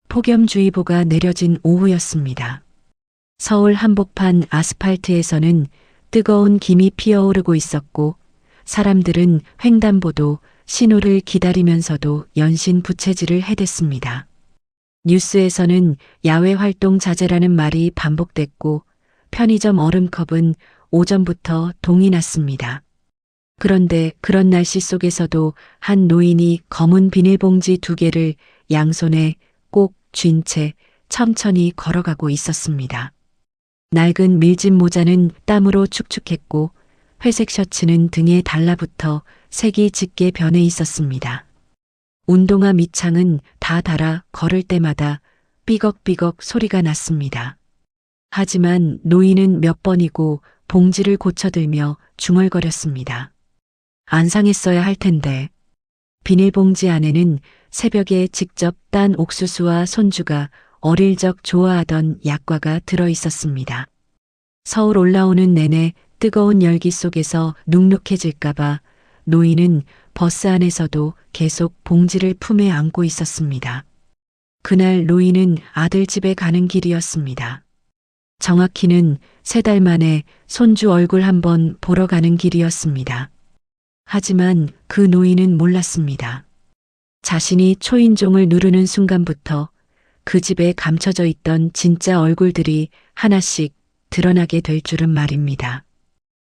폭염주의보가 내려진 오후였습니다. 서울 한복판 아스팔트에서는 뜨거운 김이 피어오르고 있었고 사람들은 횡단보도 신호를 기다리면서도 연신 부채질을 해댔습니다. 뉴스에서는 야외 활동 자제라는 말이 반복됐고 편의점 얼음컵은 오전부터 동이 났습니다. 그런데 그런 날씨 속에서도 한 노인이 검은 비닐봉지 2개를 양손에 꼭 쥔 채 천천히 걸어가고 있었습니다. 낡은 밀짚 모자는 땀으로 축축했고 회색 셔츠는 등에 달라붙어 색이 짙게 변해 있었습니다. 운동화 밑창은 다 닳아 걸을 때마다 삐걱삐걱 소리가 났습니다. 하지만 노인은 몇 번이고 봉지를 고쳐들며 중얼거렸습니다. 안 상했어야 할 텐데. 비닐봉지 안에는 새벽에 직접 딴 옥수수와 손주가 어릴 적 좋아하던 약과가 들어 있었습니다. 서울 올라오는 내내 뜨거운 열기 속에서 눅눅해질까봐 노인은 버스 안에서도 계속 봉지를 품에 안고 있었습니다. 그날 노인은 아들 집에 가는 길이었습니다. 정확히는 3달 만에 손주 얼굴 한번 보러 가는 길이었습니다. 하지만 그 노인은 몰랐습니다. 자신이 초인종을 누르는 순간부터 그 집에 감춰져 있던 진짜 얼굴들이 하나씩 드러나게 될 줄은 말입니다.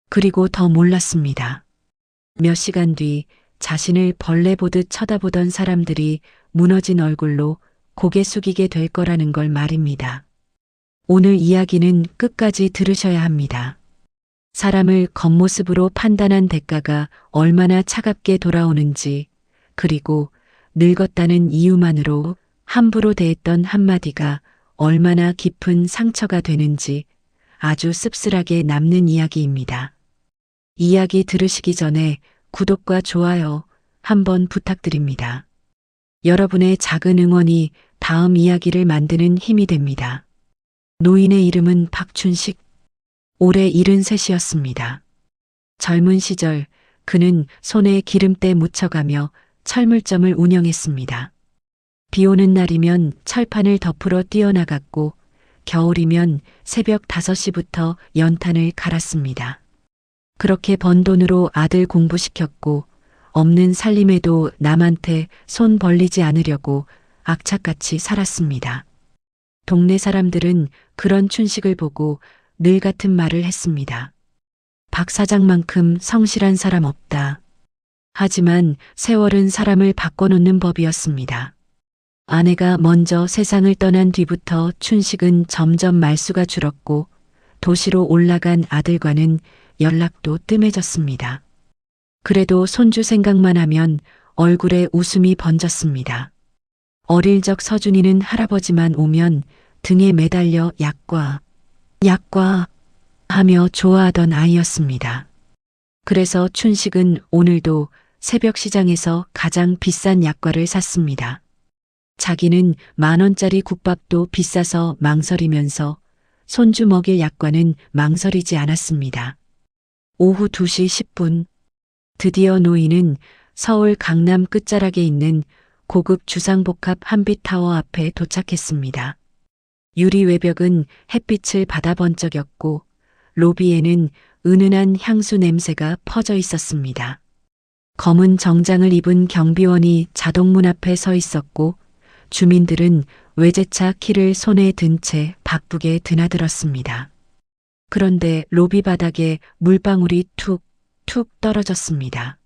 그리고 더 몰랐습니다. 몇 시간 뒤 자신을 벌레 보듯 쳐다보던 사람들이 무너진 얼굴로 고개 숙이게 될 거라는 걸 말입니다. 오늘 이야기는 끝까지 들으셔야 합니다. 사람을 겉모습으로 판단한 대가가 얼마나 차갑게 돌아오는지, 그리고 늙었다는 이유만으로 함부로 대했던 한마디가 얼마나 깊은 상처가 되는지 아주 씁쓸하게 남는 이야기입니다. 이야기 들으시기 전에 구독과 좋아요 한번 부탁드립니다. 여러분의 작은 응원이 다음 이야기를 만드는 힘이 됩니다. 노인의 이름은 박춘식, 올해 73이었습니다. 젊은 시절 그는 손에 기름때 묻혀가며 철물점을 운영했습니다. 비 오는 날이면 철판을 덮으러 뛰어나갔고 겨울이면 새벽 5시부터 연탄을 갈았습니다. 그렇게 번 돈으로 아들 공부시켰고 없는 살림에도 남한테 손 벌리지 않으려고 악착같이 살았습니다. 동네 사람들은 그런 춘식을 보고 늘 같은 말을 했습니다. 박 사장만큼 성실한 사람 없다. 하지만 세월은 사람을 바꿔놓는 법이었습니다. 아내가 먼저 세상을 떠난 뒤부터 춘식은 점점 말수가 줄었고 도시로 올라간 아들과는 연락도 뜸해졌습니다. 그래도 손주 생각만 하면 얼굴에 웃음이 번졌습니다. 어릴 적 서준이는 할아버지만 오면 등에 매달려 약과 하며 좋아하던 아이였습니다. 그래서 춘식은 오늘도 새벽 시장에서 가장 비싼 약과를 샀습니다. 자기는 10,000원짜리 국밥도 비싸서 망설이면서 손주 먹일 약과는 망설이지 않았습니다. 오후 2시 10분, 드디어 노인은 서울 강남 끝자락에 있는 고급 주상복합 한빛타워 앞에 도착했습니다. 유리 외벽은 햇빛을 받아 번쩍였고 로비에는 은은한 향수 냄새가 퍼져 있었습니다. 검은 정장을 입은 경비원이 자동문 앞에 서 있었고 주민들은 외제차 키를 손에 든 채 바쁘게 드나들었습니다. 그런데 로비 바닥에 물방울이 툭툭 떨어졌습니다.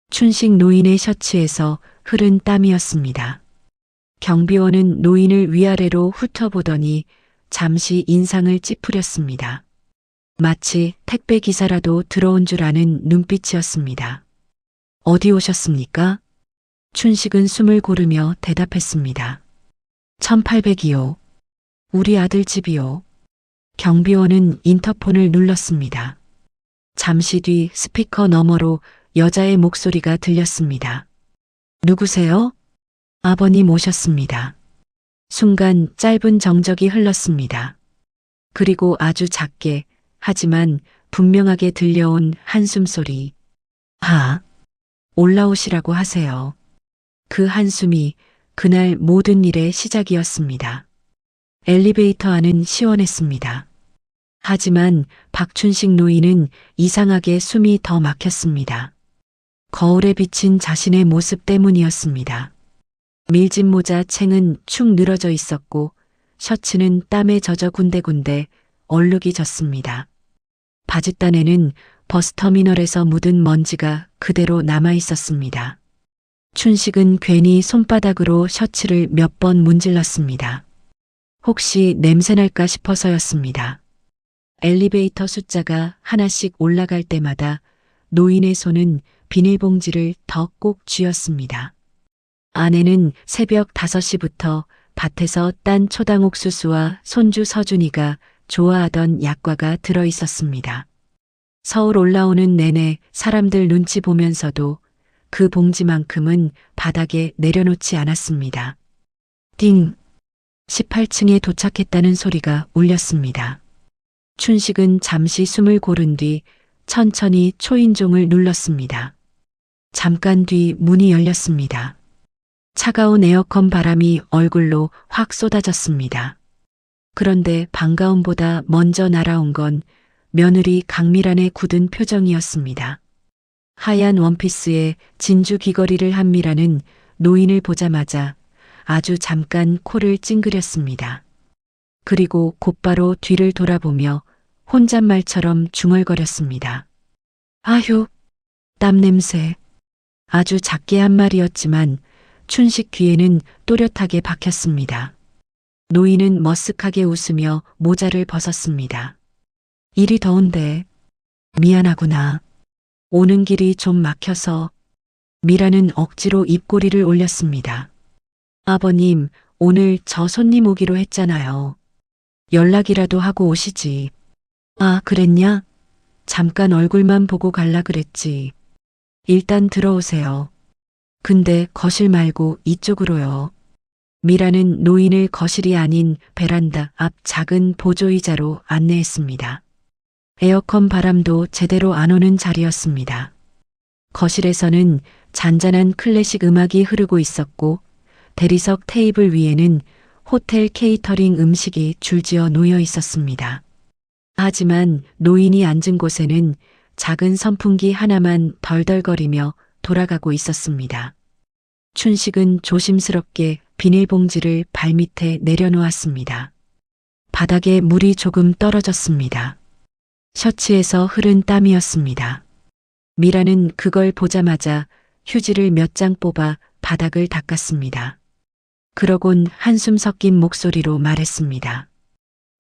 춘식 노인의 셔츠에서 흐른 땀이었습니다. 경비원은 노인을 위아래로 훑어보더니 잠시 인상을 찌푸렸습니다. 마치 택배 기사라도 들어온 줄 아는 눈빛이었습니다. 어디 오셨습니까? 춘식은 숨을 고르며 대답했습니다. 1800이요. 우리 아들 집이요. 경비원은 인터폰을 눌렀습니다. 잠시 뒤 스피커 너머로 여자의 목소리가 들렸습니다. 누구세요? 아버님 오셨습니다. 순간 짧은 정적이 흘렀습니다. 그리고 아주 작게 하지만 분명하게 들려온 한숨소리. 올라오시라고 하세요. 그 한숨이 그날 모든 일의 시작이었습니다. 엘리베이터 안은 시원했습니다. 하지만 박춘식 노인은 이상하게 숨이 더 막혔습니다. 거울에 비친 자신의 모습 때문이었습니다. 밀짚 모자 챙은 축 늘어져 있었고 셔츠는 땀에 젖어 군데군데 얼룩이 졌습니다. 바짓단에는 버스터미널에서 묻은 먼지가 그대로 남아 있었습니다. 춘식은 괜히 손바닥으로 셔츠를 몇 번 문질렀습니다. 혹시 냄새날까 싶어서였습니다. 엘리베이터 숫자가 하나씩 올라갈 때마다 노인의 손은 비닐봉지를 더 꼭 쥐었습니다. 아내는 새벽 5시부터 밭에서 딴 초당 옥수수와 손주 서준이가 좋아하던 약과가 들어 있었습니다. 서울 올라오는 내내 사람들 눈치 보면서도 그 봉지만큼은 바닥에 내려놓지 않았습니다. 띵! 18층에 도착했다는 소리가 울렸습니다. 춘식은 잠시 숨을 고른 뒤 천천히 초인종을 눌렀습니다. 잠깐 뒤 문이 열렸습니다. 차가운 에어컨 바람이 얼굴로 확 쏟아졌습니다. 그런데 반가움보다 먼저 날아온 건 며느리 강미란의 굳은 표정이었습니다. 하얀 원피스에 진주 귀걸이를 한 미란은 노인을 보자마자 아주 잠깐 코를 찡그렸습니다. 그리고 곧바로 뒤를 돌아보며 혼잣말처럼 중얼거렸습니다. 아휴, 땀 냄새. 아주 작게 한 말이었지만 춘식 귀에는 또렷하게 박혔습니다. 노인은 머쓱하게 웃으며 모자를 벗었습니다. 일이 더운데 미안하구나. 오는 길이 좀 막혀서. 미라는 억지로 입꼬리를 올렸습니다. 아버님, 오늘 저 손님 오기로 했잖아요. 연락이라도 하고 오시지. 아, 그랬냐? 잠깐 얼굴만 보고 갈라 그랬지. 일단 들어오세요. 근데 거실 말고 이쪽으로요. 미라는 노인을 거실이 아닌 베란다 앞 작은 보조의자로 안내했습니다. 에어컨 바람도 제대로 안 오는 자리였습니다. 거실에서는 잔잔한 클래식 음악이 흐르고 있었고 대리석 테이블 위에는 호텔 케이터링 음식이 줄지어 놓여 있었습니다. 하지만 노인이 앉은 곳에는 작은 선풍기 하나만 덜덜거리며 돌아가고 있었습니다. 춘식은 조심스럽게 비닐봉지를 발밑에 내려놓았습니다. 바닥에 물이 조금 떨어졌습니다. 셔츠에서 흐른 땀이었습니다. 미라는 그걸 보자마자 휴지를 몇 장 뽑아 바닥을 닦았습니다. 그러곤 한숨 섞인 목소리로 말했습니다.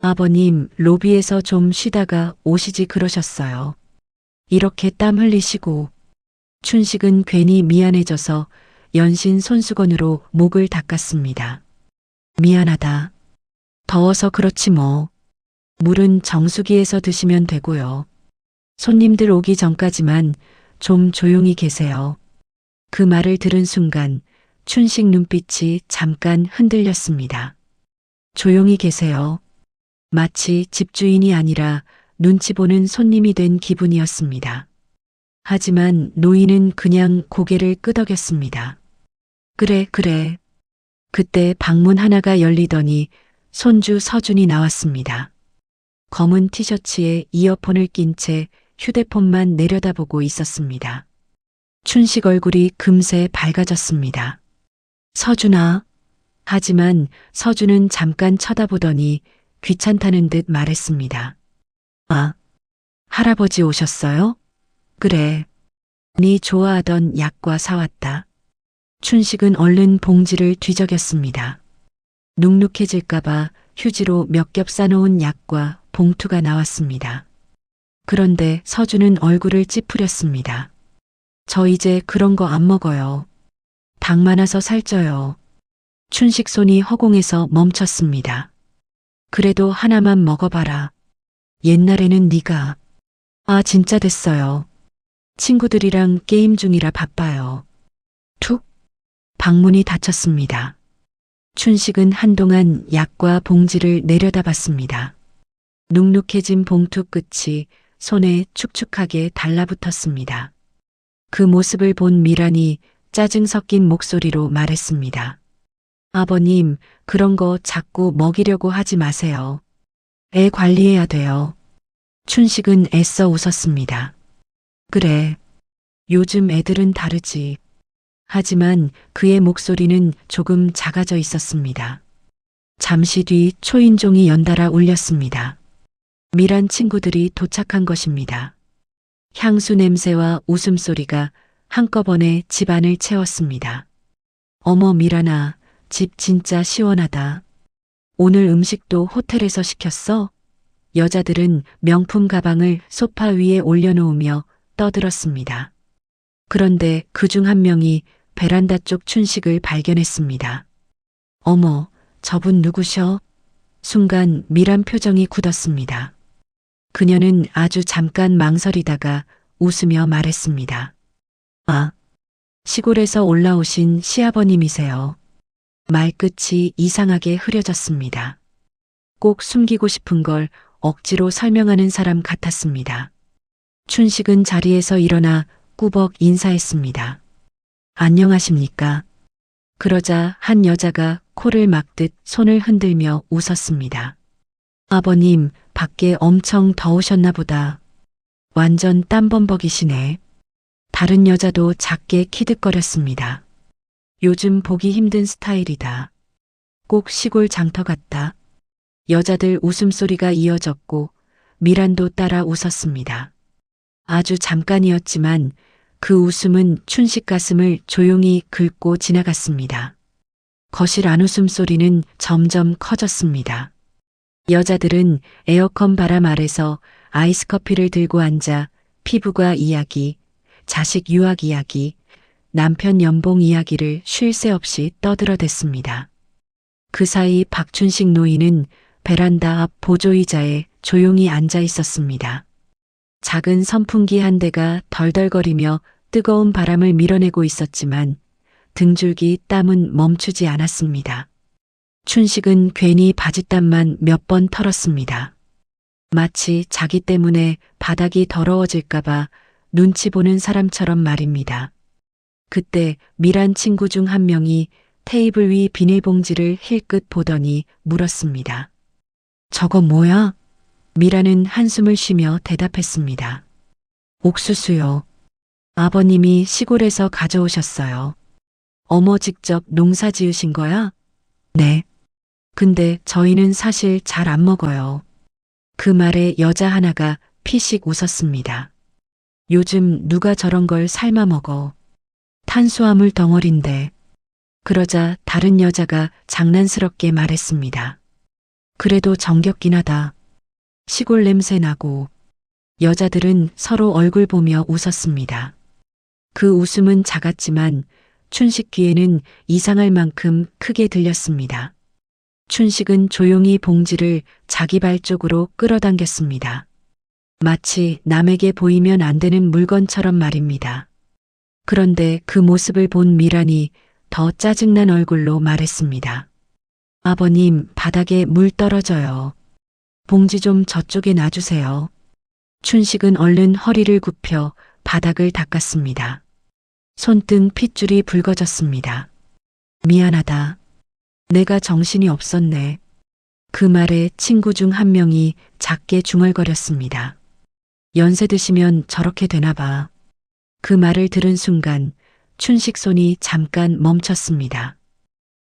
아버님, 로비에서 좀 쉬다가 오시지 그러셨어요. 이렇게 땀 흘리시고. 춘식은 괜히 미안해져서 연신 손수건으로 목을 닦았습니다. 미안하다. 더워서 그렇지 뭐. 물은 정수기에서 드시면 되고요. 손님들 오기 전까지만 좀 조용히 계세요. 그 말을 들은 순간 춘식 눈빛이 잠깐 흔들렸습니다. 조용히 계세요. 마치 집주인이 아니라 눈치 보는 손님이 된 기분이었습니다. 하지만 노인은 그냥 고개를 끄덕였습니다. 그래, 그래. 그때 방문 하나가 열리더니 손주 서준이 나왔습니다. 검은 티셔츠에 이어폰을 낀 채 휴대폰만 내려다보고 있었습니다. 춘식 얼굴이 금세 밝아졌습니다. 서준아. 하지만 서준은 잠깐 쳐다보더니 귀찮다는 듯 말했습니다. 아, 할아버지 오셨어요? 그래. 네 좋아하던 약과 사왔다. 춘식은 얼른 봉지를 뒤적였습니다. 눅눅해질까봐 휴지로 몇 겹 싸놓은 약과 봉투가 나왔습니다. 그런데 서준은 얼굴을 찌푸렸습니다. 저 이제 그런 거 안 먹어요. 당 많아서 살쪄요. 춘식 손이 허공에서 멈췄습니다. 그래도 하나만 먹어봐라. 옛날에는 네가. 아, 진짜 됐어요. 친구들이랑 게임 중이라 바빠요. 툭. 방문이 닫혔습니다. 춘식은 한동안 약과 봉지를 내려다봤습니다. 눅눅해진 봉투 끝이 손에 축축하게 달라붙었습니다. 그 모습을 본 미란이 짜증 섞인 목소리로 말했습니다. 아버님, 그런 거 자꾸 먹이려고 하지 마세요. 애 관리해야 돼요. 춘식은 애써 웃었습니다. 그래. 요즘 애들은 다르지. 하지만 그의 목소리는 조금 작아져 있었습니다. 잠시 뒤 초인종이 연달아 울렸습니다. 미란 친구들이 도착한 것입니다. 향수 냄새와 웃음소리가 한꺼번에 집안을 채웠습니다. 어머 미란아, 집 진짜 시원하다. 오늘 음식도 호텔에서 시켰어? 여자들은 명품 가방을 소파 위에 올려놓으며 떠들었습니다. 그런데 그중 한 명이 베란다 쪽 춘식을 발견했습니다. 어머, 저분 누구셔? 순간 미란 표정이 굳었습니다. 그녀는 아주 잠깐 망설이다가 웃으며 말했습니다. 아, 시골에서 올라오신 시아버님이세요. 말끝이 이상하게 흐려졌습니다. 꼭 숨기고 싶은 걸 억지로 설명하는 사람 같았습니다. 춘식은 자리에서 일어나 꾸벅 인사했습니다. 안녕하십니까? 그러자 한 여자가 코를 막듯 손을 흔들며 웃었습니다. 아버님, 밖에 엄청 더우셨나 보다. 완전 땀범벅이시네. 다른 여자도 작게 키득거렸습니다. 요즘 보기 힘든 스타일이다. 꼭 시골 장터 같다. 여자들 웃음소리가 이어졌고 미란도 따라 웃었습니다. 아주 잠깐이었지만 그 웃음은 춘식 가슴을 조용히 긁고 지나갔습니다. 거실 안웃음 소리는 점점 커졌습니다. 여자들은 에어컨 바람 아래서 아이스커피를 들고 앉아 피부과 이야기, 자식 유학 이야기, 남편 연봉 이야기를 쉴 새 없이 떠들어댔습니다. 그 사이 박춘식 노인은 베란다 앞 보조의자에 조용히 앉아 있었습니다. 작은 선풍기 한 대가 덜덜거리며 뜨거운 바람을 밀어내고 있었지만 등줄기 땀은 멈추지 않았습니다. 춘식은 괜히 바짓땀만 몇 번 털었습니다. 마치 자기 때문에 바닥이 더러워질까봐 눈치 보는 사람처럼 말입니다. 그때 미란 친구 중 한 명이 테이블 위 비닐봉지를 힐끗 보더니 물었습니다. 저거 뭐야? 미란은 한숨을 쉬며 대답했습니다. 옥수수요. 아버님이 시골에서 가져오셨어요. 어머 직접 농사 지으신 거야? 네. 근데 저희는 사실 잘 안 먹어요. 그 말에 여자 하나가 피식 웃었습니다. 요즘 누가 저런 걸 삶아 먹어. 탄수화물 덩어리인데. 그러자 다른 여자가 장난스럽게 말했습니다. 그래도 정겹긴 하다. 시골 냄새 나고. 여자들은 서로 얼굴 보며 웃었습니다. 그 웃음은 작았지만 춘식 귀에는 이상할 만큼 크게 들렸습니다. 춘식은 조용히 봉지를 자기 발 쪽으로 끌어당겼습니다. 마치 남에게 보이면 안 되는 물건처럼 말입니다. 그런데 그 모습을 본 미란이 더 짜증난 얼굴로 말했습니다. 아버님, 바닥에 물 떨어져요. 봉지 좀 저쪽에 놔주세요. 춘식은 얼른 허리를 굽혀 바닥을 닦았습니다. 손등 핏줄이 붉어졌습니다. 미안하다. 내가 정신이 없었네. 그 말에 친구 중 한 명이 작게 중얼거렸습니다. 연세 드시면 저렇게 되나 봐. 그 말을 들은 순간 춘식 손이 잠깐 멈췄습니다.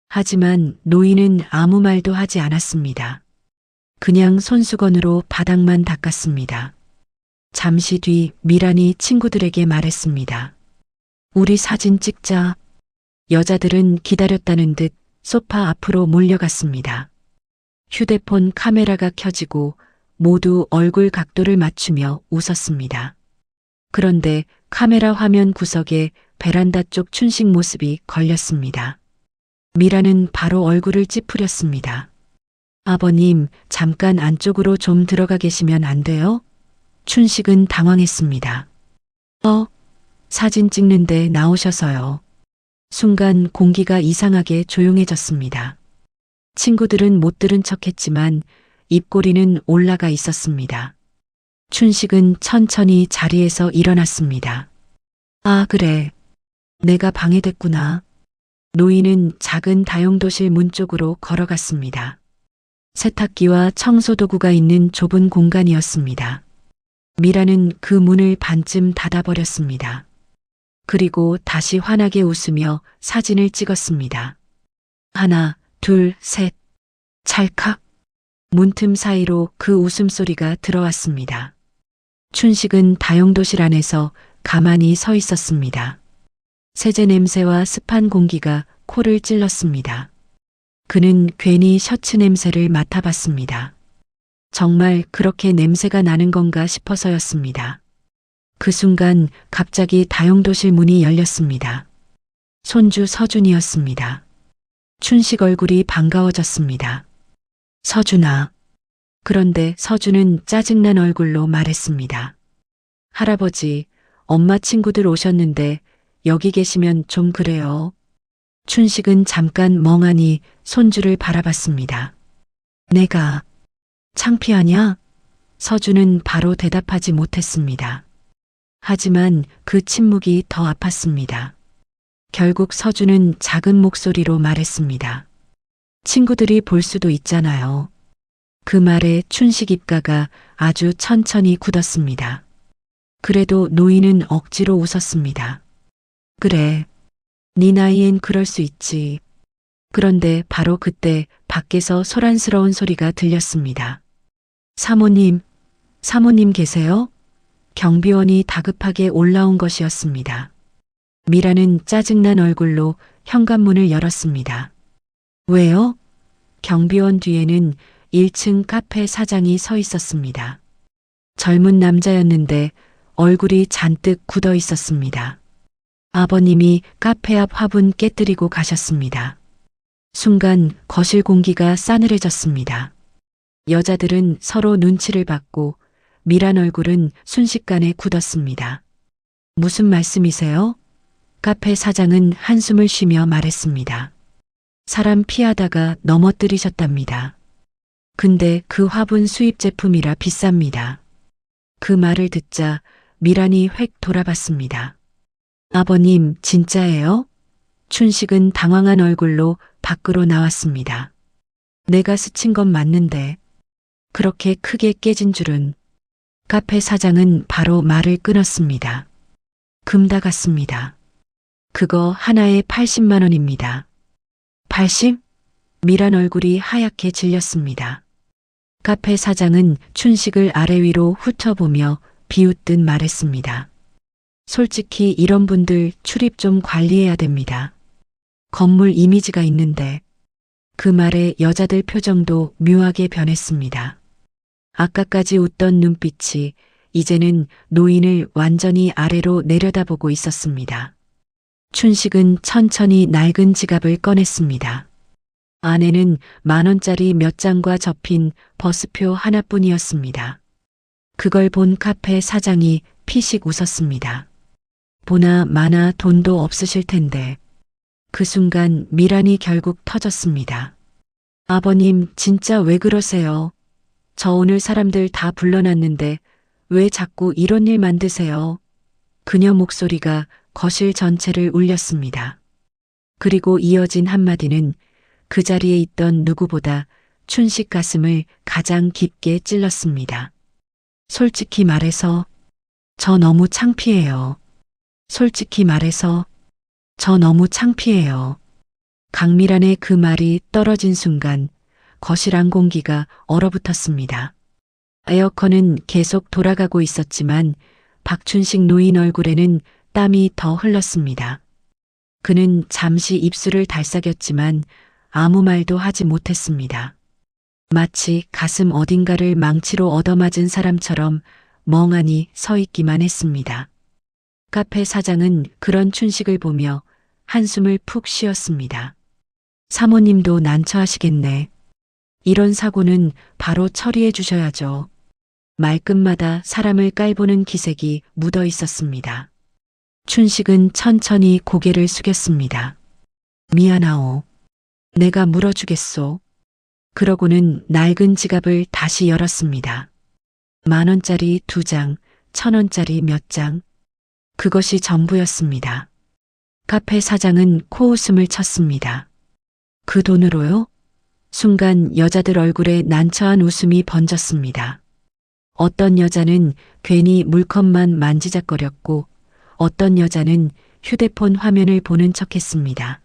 하지만 노인은 아무 말도 하지 않았습니다. 그냥 손수건으로 바닥만 닦았습니다. 잠시 뒤 미란이 친구들에게 말했습니다. 우리 사진 찍자. 여자들은 기다렸다는 듯 소파 앞으로 몰려갔습니다. 휴대폰 카메라가 켜지고 모두 얼굴 각도를 맞추며 웃었습니다. 그런데 카메라 화면 구석에 베란다 쪽 춘식 모습이 걸렸습니다. 미라는 바로 얼굴을 찌푸렸습니다. 아버님, 잠깐 안쪽으로 좀 들어가 계시면 안 돼요? 춘식은 당황했습니다. 사진 찍는데 나오셔서요. 순간 공기가 이상하게 조용해졌습니다. 친구들은 못 들은 척했지만 입꼬리는 올라가 있었습니다. 춘식은 천천히 자리에서 일어났습니다. 아, 그래. 내가 방해됐구나. 노인은 작은 다용도실 문 쪽으로 걸어갔습니다. 세탁기와 청소도구가 있는 좁은 공간이었습니다. 미라는 그 문을 반쯤 닫아버렸습니다. 그리고 다시 환하게 웃으며 사진을 찍었습니다. 하나, 둘, 셋. 찰칵. 문틈 사이로 그 웃음소리가 들어왔습니다. 춘식은 다용도실 안에서 가만히 서 있었습니다. 세제 냄새와 습한 공기가 코를 찔렀습니다. 그는 괜히 셔츠 냄새를 맡아봤습니다. 정말 그렇게 냄새가 나는 건가 싶어서였습니다. 그 순간 갑자기 다용도실 문이 열렸습니다. 손주 서준이었습니다. 춘식 얼굴이 반가워졌습니다. 서준아. 그런데 서준은 짜증난 얼굴로 말했습니다. 할아버지, 엄마 친구들 오셨는데 여기 계시면 좀 그래요. 춘식은 잠깐 멍하니 손주를 바라봤습니다. 내가 창피하냐? 서준은 바로 대답하지 못했습니다. 하지만 그 침묵이 더 아팠습니다. 결국 서준은 작은 목소리로 말했습니다. 친구들이 볼 수도 있잖아요. 그 말에 춘식 입가가 아주 천천히 굳었습니다. 그래도 노인은 억지로 웃었습니다. 그래. 네 나이엔 그럴 수 있지. 그런데 바로 그때 밖에서 소란스러운 소리가 들렸습니다. 사모님, 사모님 계세요? 경비원이 다급하게 올라온 것이었습니다. 미라는 짜증난 얼굴로 현관문을 열었습니다. 왜요? 경비원 뒤에는 1층 카페 사장이 서 있었습니다. 젊은 남자였는데 얼굴이 잔뜩 굳어 있었습니다. 아버님이 카페 앞 화분 깨뜨리고 가셨습니다. 순간 거실 공기가 싸늘해졌습니다. 여자들은 서로 눈치를 받고 미란 얼굴은 순식간에 굳었습니다. 무슨 말씀이세요? 카페 사장은 한숨을 쉬며 말했습니다. 사람 피하다가 넘어뜨리셨답니다. 근데 그 화분 수입 제품이라 비쌉니다. 그 말을 듣자 미란이 획 돌아봤습니다. 아버님, 진짜예요? 춘식은 당황한 얼굴로 밖으로 나왔습니다. 내가 스친 건 맞는데 그렇게 크게 깨진 줄은. 카페 사장은 바로 말을 끊었습니다. 금 다 갔습니다. 그거 하나에 80만 원입니다. 80? 미란 얼굴이 하얗게 질렸습니다. 카페 사장은 춘식을 아래 위로 훑어보며 비웃듯 말했습니다. 솔직히 이런 분들 출입 좀 관리해야 됩니다. 건물 이미지가 있는데. 그 말에 여자들 표정도 묘하게 변했습니다. 아까까지 웃던 눈빛이 이제는 노인을 완전히 아래로 내려다보고 있었습니다. 춘식은 천천히 낡은 지갑을 꺼냈습니다. 안에는 10,000원짜리 몇 장과 접힌 버스표 하나뿐이었습니다. 그걸 본 카페 사장이 피식 웃었습니다. 보나 마나 돈도 없으실 텐데. 그 순간 미란이 결국 터졌습니다. 아버님, 진짜 왜 그러세요? 저 오늘 사람들 다 불러놨는데 왜 자꾸 이런 일 만드세요? 그녀 목소리가 거실 전체를 울렸습니다. 그리고 이어진 한마디는 그 자리에 있던 누구보다 춘식 가슴을 가장 깊게 찔렀습니다. 솔직히 말해서 저 너무 창피해요. 솔직히 말해서 저 너무 창피해요. 강미란의 그 말이 떨어진 순간 거실 안 공기가 얼어붙었습니다. 에어컨은 계속 돌아가고 있었지만 박춘식 노인 얼굴에는 땀이 더 흘렀습니다. 그는 잠시 입술을 달싹였지만 아무 말도 하지 못했습니다. 마치 가슴 어딘가를 망치로 얻어맞은 사람처럼 멍하니 서 있기만 했습니다. 카페 사장은 그런 춘식을 보며 한숨을 푹 쉬었습니다. 사모님도 난처하시겠네. 이런 사고는 바로 처리해 주셔야죠. 말끝마다 사람을 깔보는 기색이 묻어 있었습니다. 춘식은 천천히 고개를 숙였습니다. 미안하오. 내가 물어주겠소. 그러고는 낡은 지갑을 다시 열었습니다. 10,000원짜리 2장, 1,000원짜리 몇 장. 그것이 전부였습니다. 카페 사장은 코웃음을 쳤습니다. 그 돈으로요? 순간 여자들 얼굴에 난처한 웃음이 번졌습니다. 어떤 여자는 괜히 물컵만 만지작거렸고 어떤 여자는 휴대폰 화면을 보는 척했습니다.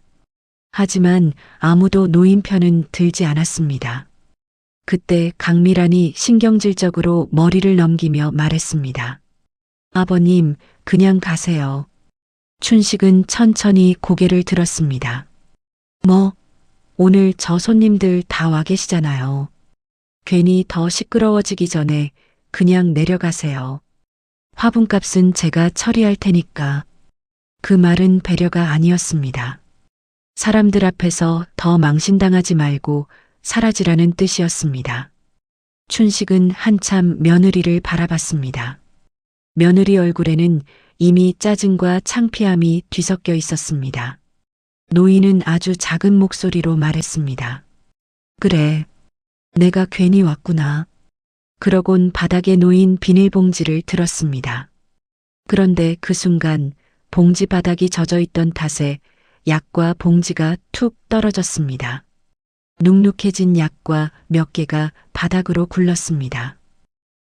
하지만 아무도 노인 편은 들지 않았습니다. 그때 강미란이 신경질적으로 머리를 넘기며 말했습니다. 아버님, 그냥 가세요. 춘식은 천천히 고개를 들었습니다. 뭐, 오늘 저 손님들 다 와 계시잖아요. 괜히 더 시끄러워지기 전에 그냥 내려가세요. 화분값은 제가 처리할 테니까. 그 말은 배려가 아니었습니다. 사람들 앞에서 더 망신당하지 말고 사라지라는 뜻이었습니다. 춘식은 한참 며느리를 바라봤습니다. 며느리 얼굴에는 이미 짜증과 창피함이 뒤섞여 있었습니다. 노인은 아주 작은 목소리로 말했습니다. 그래, 내가 괜히 왔구나. 그러곤 바닥에 놓인 비닐봉지를 들었습니다. 그런데 그 순간 봉지 바닥이 젖어 있던 탓에 약과 봉지가 툭 떨어졌습니다. 눅눅해진 약과 몇 개가 바닥으로 굴렀습니다.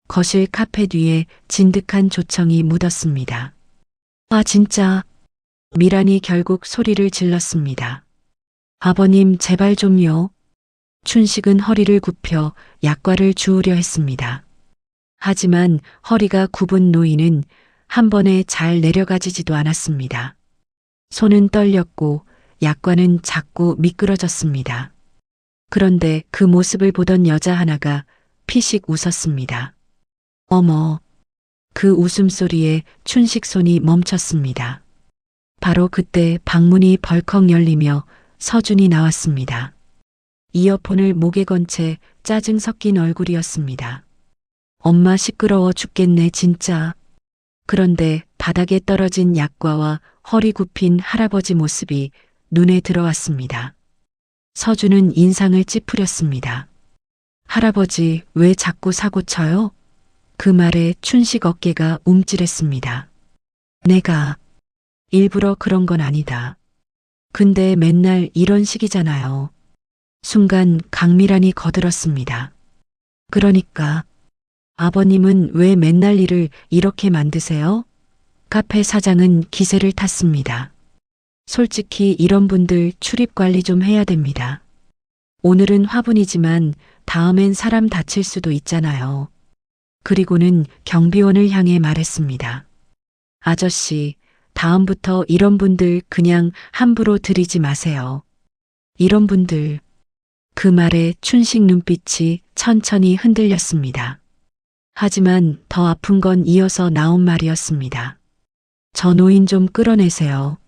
거실 카페 뒤에 진득한 조청이 묻었습니다. 아, 진짜. 미란이 결국 소리를 질렀습니다. 아버님, 제발 좀요. 춘식은 허리를 굽혀 약과를 주우려 했습니다. 하지만 허리가 굽은 노인은 한 번에 잘 내려가지지도 않았습니다. 손은 떨렸고 약과는 자꾸 미끄러졌습니다. 그런데 그 모습을 보던 여자 하나가 피식 웃었습니다. 어머, 그 웃음소리에 춘식 손이 멈췄습니다. 바로 그때 방문이 벌컥 열리며 서준이 나왔습니다. 이어폰을 목에 건 채 짜증 섞인 얼굴이었습니다. 엄마 시끄러워 죽겠네 진짜. 그런데 바닥에 떨어진 약과와 허리 굽힌 할아버지 모습이 눈에 들어왔습니다. 서준은 인상을 찌푸렸습니다. 할아버지 왜 자꾸 사고 쳐요? 그 말에 춘식 어깨가 움찔했습니다. 내가 일부러 그런 건 아니다. 근데 맨날 이런 식이잖아요. 순간 강미란이 거들었습니다. 그러니까 아버님은 왜 맨날 일을 이렇게 만드세요? 카페 사장은 기세를 탔습니다. 솔직히 이런 분들 출입 관리 좀 해야 됩니다. 오늘은 화분이지만 다음엔 사람 다칠 수도 있잖아요. 그리고는 경비원을 향해 말했습니다. 아저씨, 다음부터 이런 분들 그냥 함부로 들이지 마세요. 이런 분들. 그 말에 춘식 눈빛이 천천히 흔들렸습니다. 하지만 더 아픈 건 이어서 나온 말이었습니다. 저 노인 좀 끌어내세요.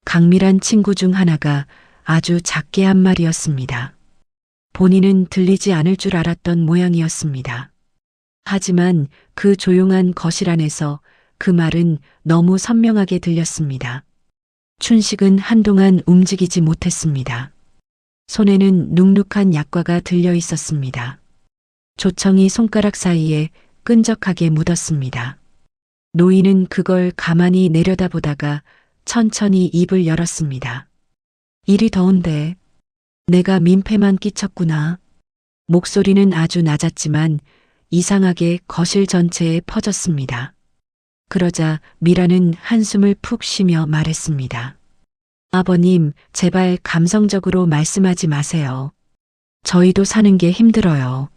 강미란 친구 중 하나가 아주 작게 한 말이었습니다. 본인은 들리지 않을 줄 알았던 모양이었습니다. 하지만 그 조용한 거실 안에서 그 말은 너무 선명하게 들렸습니다. 춘식은 한동안 움직이지 못했습니다. 손에는 눅눅한 약과가 들려 있었습니다. 조청이 손가락 사이에 끈적하게 묻었습니다. 노인은 그걸 가만히 내려다보다가 천천히 입을 열었습니다. 일이 더운데 내가 민폐만 끼쳤구나. 목소리는 아주 낮았지만 이상하게 거실 전체에 퍼졌습니다. 그러자 미라는 한숨을 푹 쉬며 말했습니다. 아버님, 제발 감성적으로 말씀하지 마세요. 저희도 사는 게 힘들어요.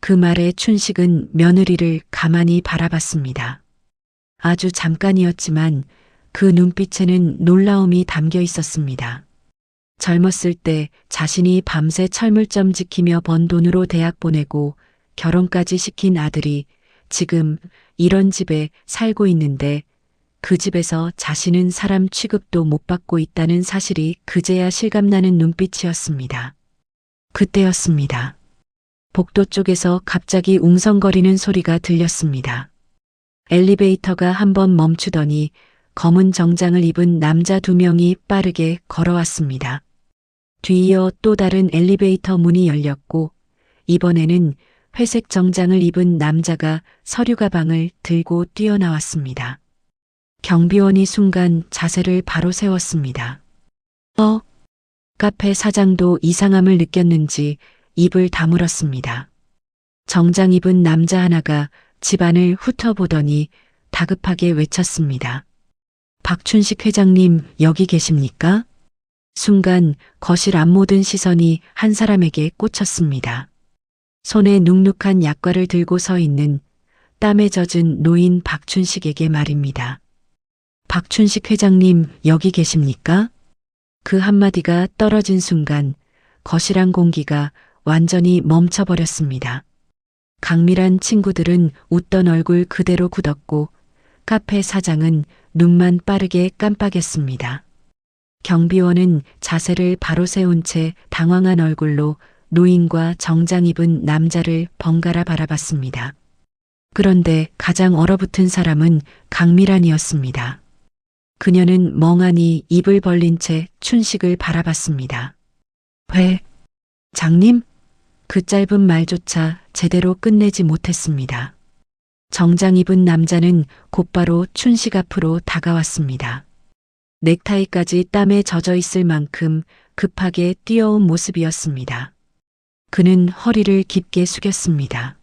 그 말에 춘식은 며느리를 가만히 바라봤습니다. 아주 잠깐이었지만 그 눈빛에는 놀라움이 담겨 있었습니다. 젊었을 때 자신이 밤새 철물점 지키며 번 돈으로 대학 보내고 결혼까지 시킨 아들이 지금 이런 집에 살고 있는데 그 집에서 자신은 사람 취급도 못 받고 있다는 사실이 그제야 실감나는 눈빛이었습니다. 그때였습니다. 복도 쪽에서 갑자기 웅성거리는 소리가 들렸습니다. 엘리베이터가 한번 멈추더니 검은 정장을 입은 남자 2명이 빠르게 걸어왔습니다. 뒤이어 또 다른 엘리베이터 문이 열렸고 이번에는 회색 정장을 입은 남자가 서류 가방을 들고 뛰어나왔습니다. 경비원이 순간 자세를 바로 세웠습니다. 카페 사장도 이상함을 느꼈는지 입을 다물었습니다. 정장 입은 남자 하나가 집안을 훑어보더니 다급하게 외쳤습니다. 박춘식 회장님 여기 계십니까? 순간 거실 앞모든 시선이 한 사람에게 꽂혔습니다. 손에 눅눅한 약과를 들고 서 있는 땀에 젖은 노인 박춘식에게 말입니다. 박춘식 회장님 여기 계십니까? 그 한마디가 떨어진 순간 거실 안 공기가 완전히 멈춰버렸습니다. 강밀한 친구들은 웃던 얼굴 그대로 굳었고 카페 사장은 눈만 빠르게 깜빡였습니다. 경비원은 자세를 바로 세운 채 당황한 얼굴로 노인과 정장 입은 남자를 번갈아 바라봤습니다. 그런데 가장 얼어붙은 사람은 강미란이었습니다. 그녀는 멍하니 입을 벌린 채 춘식을 바라봤습니다. 장님? 그 짧은 말조차 제대로 끝내지 못했습니다. 정장 입은 남자는 곧바로 춘식 앞으로 다가왔습니다. 넥타이까지 땀에 젖어 있을 만큼 급하게 뛰어온 모습이었습니다. 그는 허리를 깊게 숙였습니다.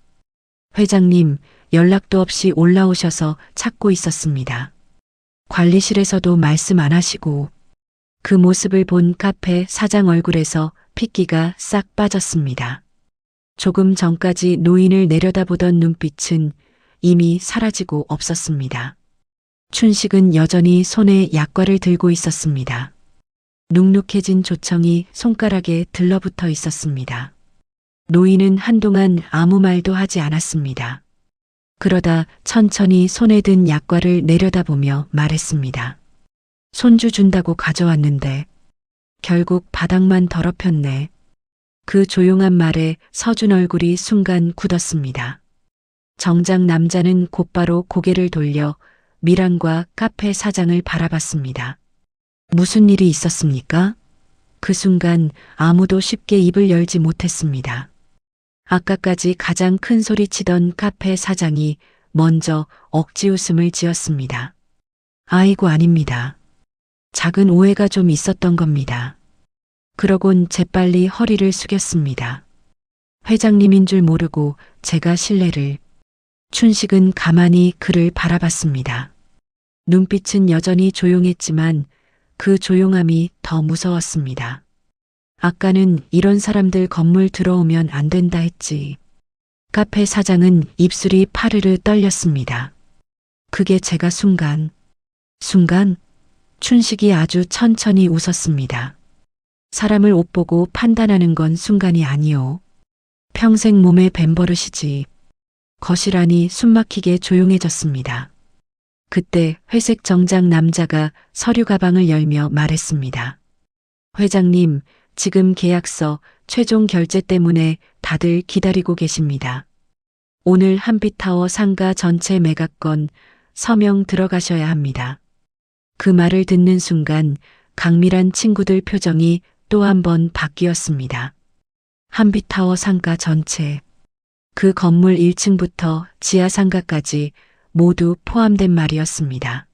회장님, 연락도 없이 올라오셔서 찾고 있었습니다. 관리실에서도 말씀 안 하시고. 그 모습을 본 카페 사장 얼굴에서 핏기가 싹 빠졌습니다. 조금 전까지 노인을 내려다보던 눈빛은 이미 사라지고 없었습니다. 춘식은 여전히 손에 약과를 들고 있었습니다. 눅눅해진 조청이 손가락에 들러붙어 있었습니다. 노인은 한동안 아무 말도 하지 않았습니다. 그러다 천천히 손에 든 약과를 내려다보며 말했습니다. 손주 준다고 가져왔는데 결국 바닥만 더럽혔네. 그 조용한 말에 서준 얼굴이 순간 굳었습니다. 정장 남자는 곧바로 고개를 돌려 미란과 카페 사장을 바라봤습니다. 무슨 일이 있었습니까? 그 순간 아무도 쉽게 입을 열지 못했습니다. 아까까지 가장 큰 소리 치던 카페 사장이 먼저 억지 웃음을 지었습니다. 아이고 아닙니다. 작은 오해가 좀 있었던 겁니다. 그러곤 재빨리 허리를 숙였습니다. 회장님인 줄 모르고 제가 실례를. 춘식은 가만히 그를 바라봤습니다. 눈빛은 여전히 조용했지만 그 조용함이 더 무서웠습니다. 아까는 이런 사람들 건물 들어오면 안 된다 했지. 카페 사장은 입술이 파르르 떨렸습니다. 그게 제가 순간 춘식이 아주 천천히 웃었습니다. 사람을 옷 보고 판단하는 건 순간이 아니오. 평생 몸에 밴 버릇이지. 거실 안이 숨막히게 조용해졌습니다. 그때 회색 정장 남자가 서류 가방을 열며 말했습니다. 회장님, 지금 계약서 최종 결제 때문에 다들 기다리고 계십니다. 오늘 한빛타워 상가 전체 매각건 서명 들어가셔야 합니다. 그 말을 듣는 순간 강밀한 친구들 표정이 또 한 번 바뀌었습니다. 한빛타워 상가 전체. 그 건물 1층부터 지하 상가까지 모두 포함된 말이었습니다.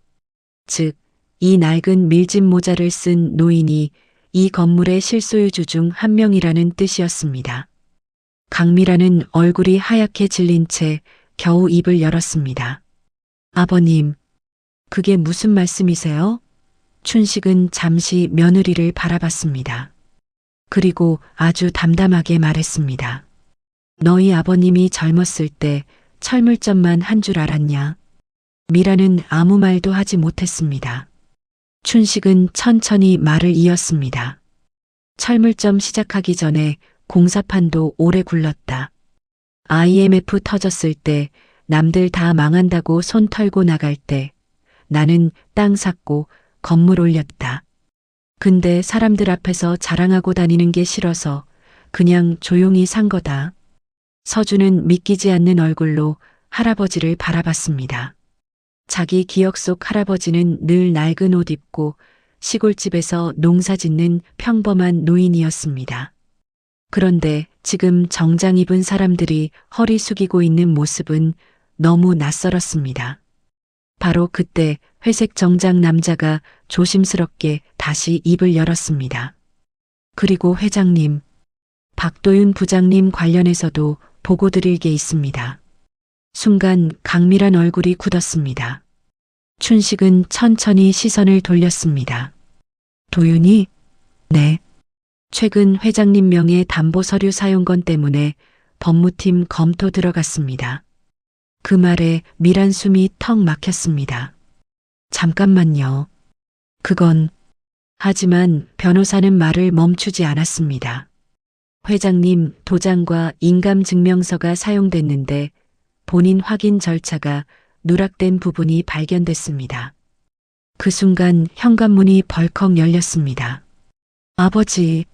즉, 이 낡은 밀짚 모자를 쓴 노인이 이 건물의 실소유주 중 한 명이라는 뜻이었습니다. 강미라는 얼굴이 하얗게 질린 채 겨우 입을 열었습니다. 아버님, 그게 무슨 말씀이세요? 춘식은 잠시 며느리를 바라봤습니다. 그리고 아주 담담하게 말했습니다. 너희 아버님이 젊었을 때 철물점만 한 줄 알았냐? 미라는 아무 말도 하지 못했습니다. 춘식은 천천히 말을 이었습니다. 철물점 시작하기 전에 공사판도 오래 굴렀다. IMF 터졌을 때 남들 다 망한다고 손 털고 나갈 때 나는 땅 샀고 건물 올렸다. 근데 사람들 앞에서 자랑하고 다니는 게 싫어서 그냥 조용히 산 거다. 서준은 믿기지 않는 얼굴로 할아버지를 바라봤습니다. 자기 기억 속 할아버지는 늘 낡은 옷 입고 시골집에서 농사 짓는 평범한 노인이었습니다. 그런데 지금 정장 입은 사람들이 허리 숙이고 있는 모습은 너무 낯설었습니다. 바로 그때 회색 정장 남자가 조심스럽게 다시 입을 열었습니다. 그리고 회장님, 박도윤 부장님 관련해서도 보고 드릴 게 있습니다. 순간 강밀한 얼굴이 굳었습니다. 춘식은 천천히 시선을 돌렸습니다. 도윤이? 네. 최근 회장님 명의 담보 서류 사용건 때문에 법무팀 검토 들어갔습니다. 그 말에 밀한 숨이 턱 막혔습니다. 잠깐만요. 그건... 하지만 변호사는 말을 멈추지 않았습니다. 회장님 도장과 인감증명서가 사용됐는데 본인 확인 절차가 누락된 부분이 발견됐습니다. 그 순간 현관문이 벌컥 열렸습니다. 아버지,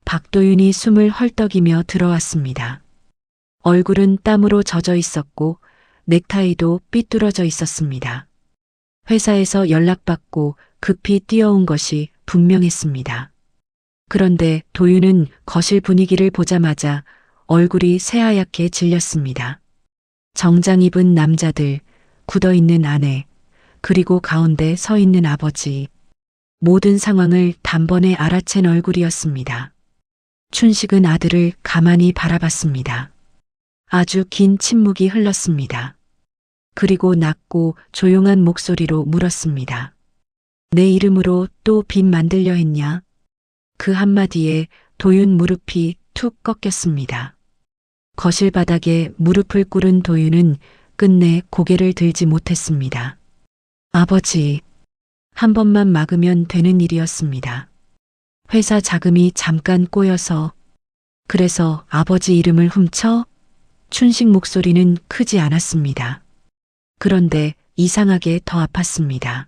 박도윤이 숨을 헐떡이며 들어왔습니다. 얼굴은 땀으로 젖어 있었고 넥타이도 삐뚤어져 있었습니다. 회사에서 연락받고 급히 뛰어온 것이 분명했습니다. 그런데 도윤은 거실 분위기를 보자마자 얼굴이 새하얗게 질렸습니다. 정장 입은 남자들, 굳어있는 아내, 그리고 가운데 서 있는 아버지. 모든 상황을 단번에 알아챈 얼굴이었습니다. 춘식은 아들을 가만히 바라봤습니다. 아주 긴 침묵이 흘렀습니다. 그리고 낮고 조용한 목소리로 물었습니다. 내 이름으로 또 빚 만들려 했냐? 그 한마디에 도윤 무릎이 툭 꺾였습니다. 거실 바닥에 무릎을 꿇은 도윤은 끝내 고개를 들지 못했습니다. 아버지, 한 번만 막으면 되는 일이었습니다. 회사 자금이 잠깐 꼬여서... 그래서 아버지 이름을 훔쳐? 춘식 목소리는 크지 않았습니다. 그런데 이상하게 더 아팠습니다.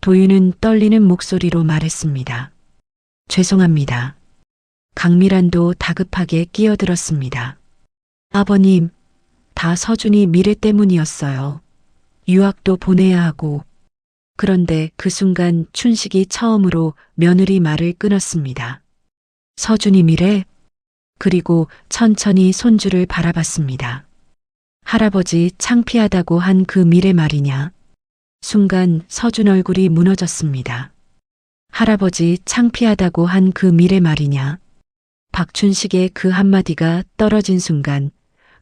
도윤은 떨리는 목소리로 말했습니다. 죄송합니다. 강미란도 다급하게 끼어들었습니다. 아버님, 다 서준이 미래 때문이었어요. 유학도 보내야 하고. 그런데 그 순간 춘식이 처음으로 며느리 말을 끊었습니다. 서준이 미래? 그리고 천천히 손주를 바라봤습니다. 할아버지 창피하다고 한 그 미래 말이냐? 순간 서준 얼굴이 무너졌습니다. 할아버지 창피하다고 한 그 미래 말이냐? 박춘식의 그 한마디가 떨어진 순간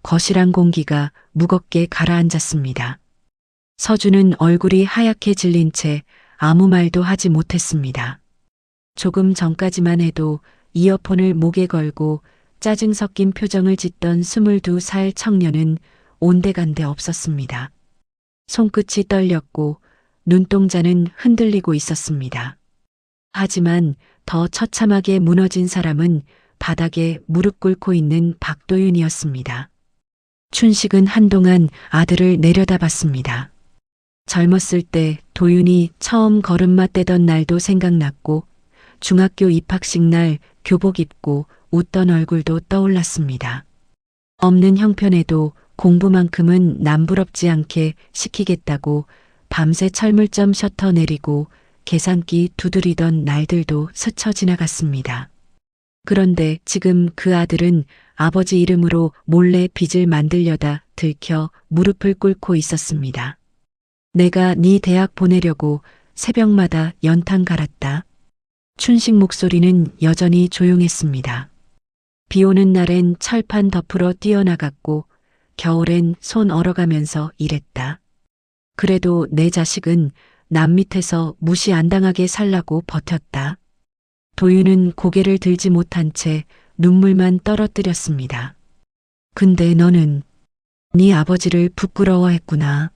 거실안 공기가 무겁게 가라앉았습니다. 서준은 얼굴이 하얗게 질린 채 아무 말도 하지 못했습니다. 조금 전까지만 해도 이어폰을 목에 걸고 짜증 섞인 표정을 짓던 22살 청년은 온데간데 없었습니다. 손끝이 떨렸고 눈동자는 흔들리고 있었습니다. 하지만 더 처참하게 무너진 사람은 바닥에 무릎 꿇고 있는 박도윤이었습니다. 춘식은 한동안 아들을 내려다봤습니다. 젊었을 때 도윤이 처음 걸음마 떼던 날도 생각났고 중학교 입학식 날 교복 입고 웃던 얼굴도 떠올랐습니다. 없는 형편에도 공부만큼은 남부럽지 않게 시키겠다고 밤새 철물점 셔터 내리고 계산기 두드리던 날들도 스쳐 지나갔습니다. 그런데 지금 그 아들은 아버지 이름으로 몰래 빚을 만들려다 들켜 무릎을 꿇고 있었습니다. 내가 네 대학 보내려고 새벽마다 연탄 갈았다. 춘식 목소리는 여전히 조용했습니다. 비 오는 날엔 철판 덮으러 뛰어나갔고 겨울엔 손 얼어가면서 일했다. 그래도 내 자식은 남 밑에서 무시 안 당하게 살라고 버텼다. 도윤은 고개를 들지 못한 채 눈물만 떨어뜨렸습니다. 근데 너는 네 아버지를 부끄러워했구나.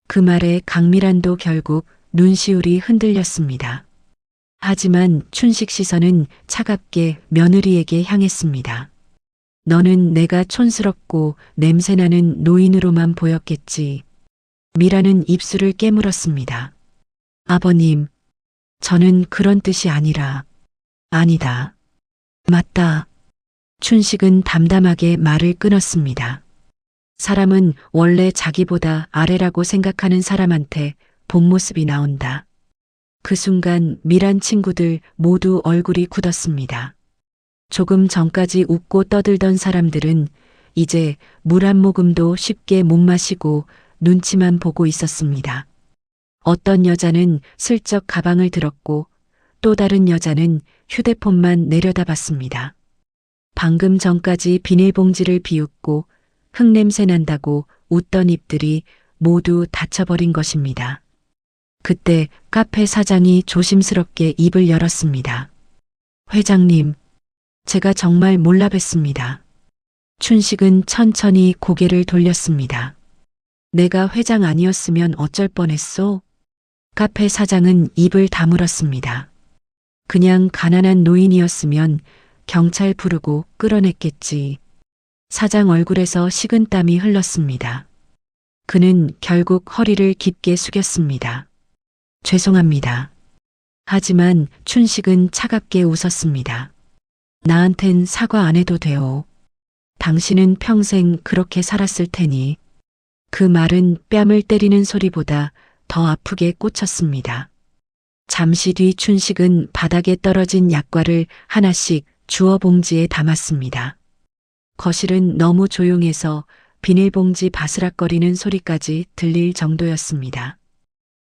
그 말에 강미란도 결국 눈시울이 흔들렸습니다. 하지만 춘식 시선은 차갑게 며느리에게 향했습니다. 너는 내가 촌스럽고 냄새나는 노인으로만 보였겠지. 미라는 입술을 깨물었습니다. 아버님, 저는 그런 뜻이 아니라... 아니다. 맞다. 춘식은 담담하게 말을 끊었습니다. 사람은 원래 자기보다 아래라고 생각하는 사람한테 본 모습이 나온다. 그 순간 미란 친구들 모두 얼굴이 굳었습니다. 조금 전까지 웃고 떠들던 사람들은 이제 물 한 모금도 쉽게 못 마시고 눈치만 보고 있었습니다. 어떤 여자는 슬쩍 가방을 들었고 또 다른 여자는 휴대폰만 내려다봤습니다. 방금 전까지 비닐봉지를 비웃고 흙냄새 난다고 웃던 입들이 모두 닫혀버린 것입니다. 그때 카페 사장이 조심스럽게 입을 열었습니다. 회장님, 제가 정말 몰라 뵀습니다. 춘식은 천천히 고개를 돌렸습니다. 내가 회장 아니었으면 어쩔 뻔했소? 카페 사장은 입을 다물었습니다. 그냥 가난한 노인이었으면 경찰 부르고 끌어냈겠지. 사장 얼굴에서 식은땀이 흘렀습니다. 그는 결국 허리를 깊게 숙였습니다. 죄송합니다. 하지만 춘식은 차갑게 웃었습니다. 나한텐 사과 안 해도 돼요. 당신은 평생 그렇게 살았을 테니. 그 말은 뺨을 때리는 소리보다 더 아프게 꽂혔습니다. 잠시 뒤 춘식은 바닥에 떨어진 약과를 하나씩 주워 봉지에 담았습니다. 거실은 너무 조용해서 비닐봉지 바스락거리는 소리까지 들릴 정도였습니다.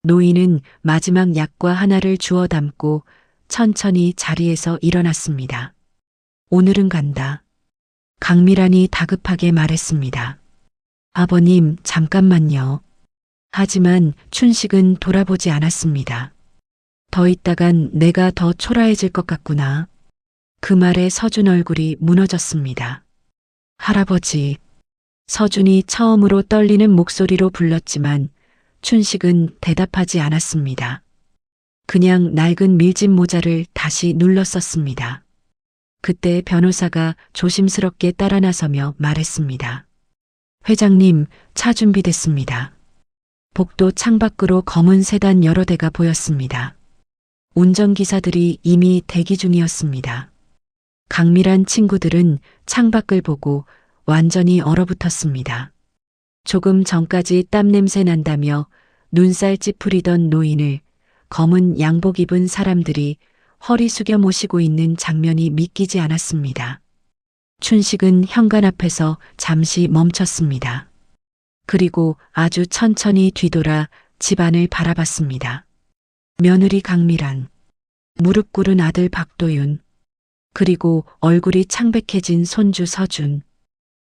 노인은 마지막 약과 하나를 주워 담고 천천히 자리에서 일어났습니다. 오늘은 간다. 강미란이 다급하게 말했습니다. 아버님, 잠깐만요. 하지만 춘식은 돌아보지 않았습니다. 더 있다간 내가 더 초라해질 것 같구나. 그 말에 서준 얼굴이 무너졌습니다. 할아버지. 서준이 처음으로 떨리는 목소리로 불렀지만 춘식은 대답하지 않았습니다. 그냥 낡은 밀짚 모자를 다시 눌러 썼습니다. 그때 변호사가 조심스럽게 따라 나서며 말했습니다. 회장님, 차 준비됐습니다. 복도 창밖으로 검은 세단 여러 대가 보였습니다. 운전기사들이 이미 대기 중이었습니다. 강미란 친구들은 창밖을 보고 완전히 얼어붙었습니다. 조금 전까지 땀냄새 난다며 눈살 찌푸리던 노인을 검은 양복 입은 사람들이 허리 숙여 모시고 있는 장면이 믿기지 않았습니다. 춘식은 현관 앞에서 잠시 멈췄습니다. 그리고 아주 천천히 뒤돌아 집안을 바라봤습니다. 며느리 강미란, 무릎 꿇은 아들 박도윤, 그리고 얼굴이 창백해진 손주 서준.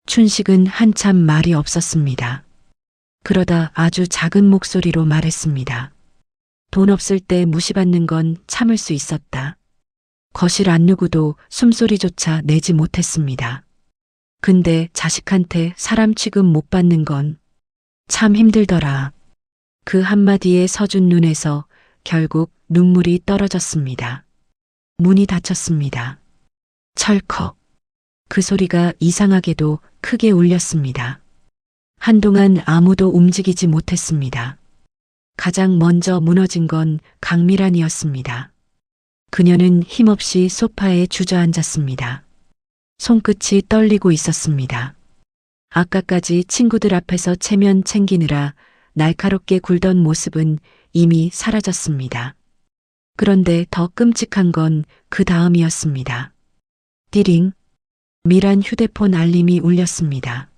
춘식은 한참 말이 없었습니다. 그러다 아주 작은 목소리로 말했습니다. 돈 없을 때 무시받는 건 참을 수 있었다. 거실 안누구도 숨소리조차 내지 못했습니다. 근데 자식한테 사람 취급 못 받는 건 참 힘들더라. 그 한마디에 서준 눈에서 결국 눈물이 떨어졌습니다. 문이 닫혔습니다. 철컥. 그 소리가 이상하게도 크게 울렸습니다. 한동안 아무도 움직이지 못했습니다. 가장 먼저 무너진 건 강미란이었습니다. 그녀는 힘없이 소파에 주저앉았습니다. 손끝이 떨리고 있었습니다. 아까까지 친구들 앞에서 체면 챙기느라 날카롭게 굴던 모습은 이미 사라졌습니다. 그런데 더 끔찍한 건 그 다음이었습니다. 띠링. 미란 휴대폰 알림이 울렸습니다.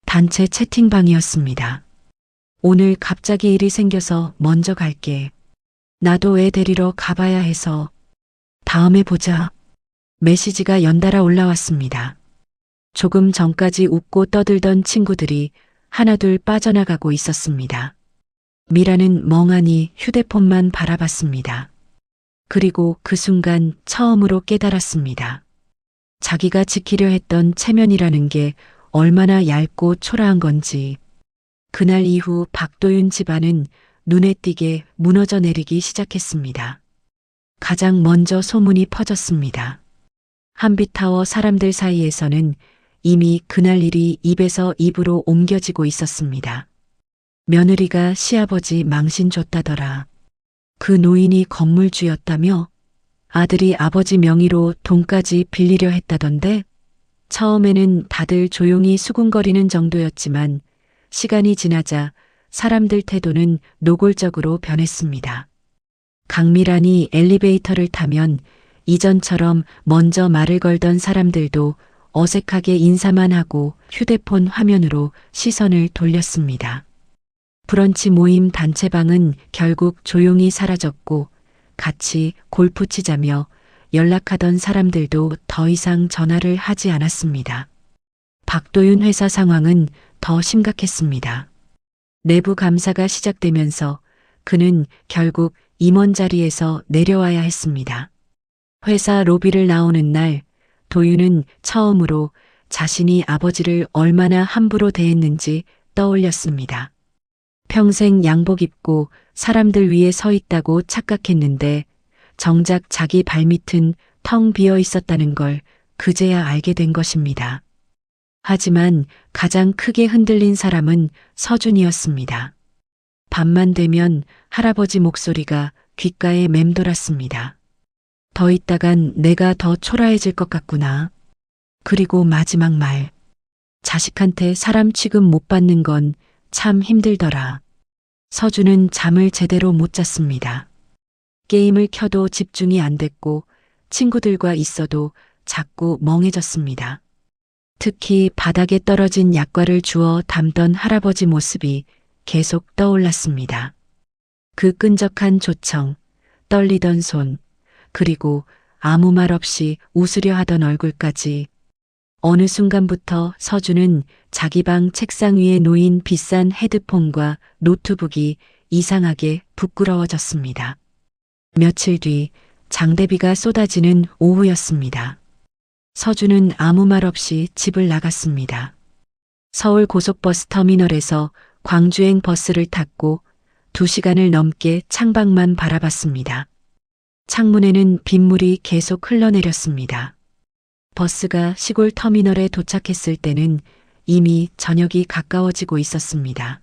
단체 채팅방이었습니다. 오늘 갑자기 일이 생겨서 먼저 갈게. 나도 애 데리러 가봐야 해서. 다음에 보자. 메시지가 연달아 올라왔습니다. 조금 전까지 웃고 떠들던 친구들이 하나둘 빠져나가고 있었습니다. 미라는 멍하니 휴대폰만 바라봤습니다. 그리고 그 순간 처음으로 깨달았습니다. 자기가 지키려 했던 체면이라는 게 얼마나 얇고 초라한 건지. 그날 이후 박도윤 집안은 눈에 띄게 무너져 내리기 시작했습니다. 가장 먼저 소문이 퍼졌습니다. 한빛타워 사람들 사이에서는 이미 그날 일이 입에서 입으로 옮겨지고 있었습니다. 며느리가 시아버지 망신 줬다더라. 그 노인이 건물주였다며? 아들이 아버지 명의로 돈까지 빌리려 했다던데? 처음에는 다들 조용히 수군거리는 정도였지만 시간이 지나자 사람들 태도는 노골적으로 변했습니다. 강미란이 엘리베이터를 타면 이전처럼 먼저 말을 걸던 사람들도 어색하게 인사만 하고 휴대폰 화면으로 시선을 돌렸습니다. 브런치 모임 단체방은 결국 조용히 사라졌고 같이 골프 치자며 연락하던 사람들도 더 이상 전화를 하지 않았습니다. 박도윤 회사 상황은 더 심각했습니다. 내부 감사가 시작되면서 그는 결국 임원 자리에서 내려와야 했습니다. 회사 로비를 나오는 날 도윤은 처음으로 자신이 아버지를 얼마나 함부로 대했는지 떠올렸습니다. 평생 양복 입고 사람들 위에 서 있다고 착각했는데 정작 자기 발밑은 텅 비어 있었다는 걸 그제야 알게 된 것입니다. 하지만 가장 크게 흔들린 사람은 서준이었습니다. 밤만 되면 할아버지 목소리가 귓가에 맴돌았습니다. 더 있다간 내가 더 초라해질 것 같구나. 그리고 마지막 말. 자식한테 사람 취급 못 받는 건 참 힘들더라. 서준은 잠을 제대로 못 잤습니다. 게임을 켜도 집중이 안 됐고 친구들과 있어도 자꾸 멍해졌습니다. 특히 바닥에 떨어진 약과를 주워 담던 할아버지 모습이 계속 떠올랐습니다. 그 끈적한 조청, 떨리던 손, 그리고 아무 말 없이 웃으려 하던 얼굴까지. 어느 순간부터 서준은 자기 방 책상 위에 놓인 비싼 헤드폰과 노트북이 이상하게 부끄러워졌습니다. 며칠 뒤 장대비가 쏟아지는 오후였습니다. 서준은 아무 말 없이 집을 나갔습니다. 서울 고속버스 터미널에서 광주행 버스를 탔고 2시간을 넘게 창밖만 바라봤습니다. 창문에는 빗물이 계속 흘러내렸습니다. 버스가 시골 터미널에 도착했을 때는 이미 저녁이 가까워지고 있었습니다.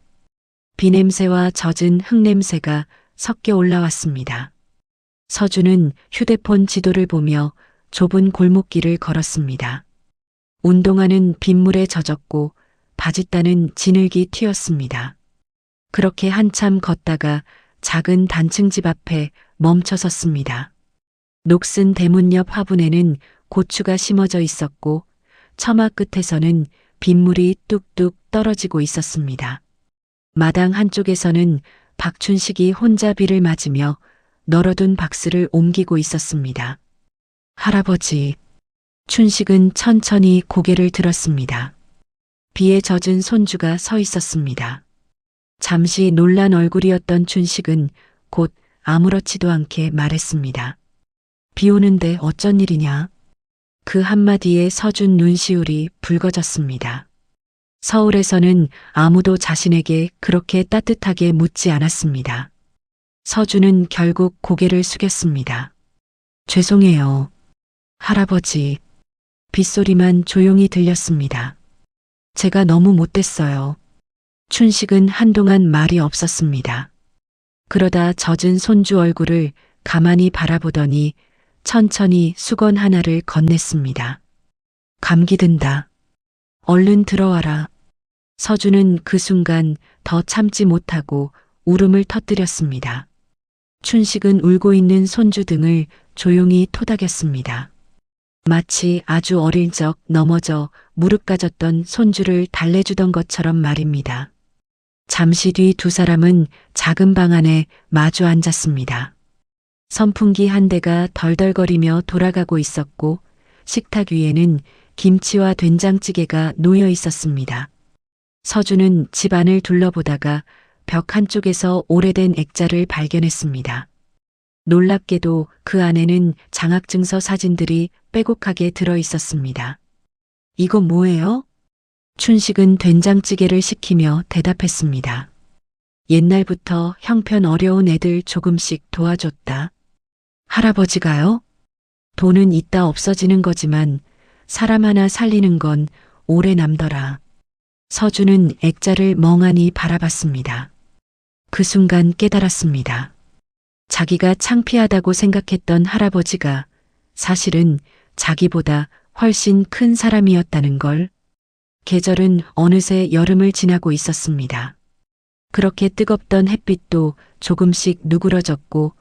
비냄새와 젖은 흙냄새가 섞여 올라왔습니다. 서준은 휴대폰 지도를 보며 좁은 골목길을 걸었습니다. 운동화는 빗물에 젖었고 바짓단은 진흙이 튀었습니다. 그렇게 한참 걷다가 작은 단층집 앞에 멈춰 섰습니다. 녹슨 대문 옆 화분에는 고추가 심어져 있었고 처마 끝에서는 빗물이 뚝뚝 떨어지고 있었습니다. 마당 한쪽에서는 박춘식이 혼자 비를 맞으며 널어둔 박스를 옮기고 있었습니다. 할아버지. 춘식은 천천히 고개를 들었습니다. 비에 젖은 손주가 서 있었습니다. 잠시 놀란 얼굴이었던 춘식은 곧 아무렇지도 않게 말했습니다. 비 오는데 어쩐 일이냐? 그 한마디에 서준 눈시울이 붉어졌습니다. 서울에서는 아무도 자신에게 그렇게 따뜻하게 묻지 않았습니다. 서준은 결국 고개를 숙였습니다. 죄송해요. 할아버지. 빗소리만 조용히 들렸습니다. 제가 너무 못됐어요. 춘식은 한동안 말이 없었습니다. 그러다 젖은 손주 얼굴을 가만히 바라보더니 천천히 수건 하나를 건넸습니다. 감기 든다. 얼른 들어와라. 서준은 그 순간 더 참지 못하고 울음을 터뜨렸습니다. 춘식은 울고 있는 손주 등을 조용히 토닥였습니다. 마치 아주 어릴 적 넘어져 무릎 까졌던 손주를 달래주던 것처럼 말입니다. 잠시 뒤 두 사람은 작은 방 안에 마주 앉았습니다. 선풍기 한 대가 덜덜거리며 돌아가고 있었고 식탁 위에는 김치와 된장찌개가 놓여 있었습니다. 서준은 집안을 둘러보다가 벽 한쪽에서 오래된 액자를 발견했습니다. 놀랍게도 그 안에는 장학증서 사진들이 빼곡하게 들어 있었습니다. 이거 뭐예요? 춘식은 된장찌개를 시키며 대답했습니다. 옛날부터 형편 어려운 애들 조금씩 도와줬다. 할아버지가요? 돈은 있다 없어지는 거지만 사람 하나 살리는 건 오래 남더라. 서준은 액자를 멍하니 바라봤습니다. 그 순간 깨달았습니다. 자기가 창피하다고 생각했던 할아버지가 사실은 자기보다 훨씬 큰 사람이었다는 걸. 계절은 어느새 여름을 지나고 있었습니다. 그렇게 뜨겁던 햇빛도 조금씩 누그러졌고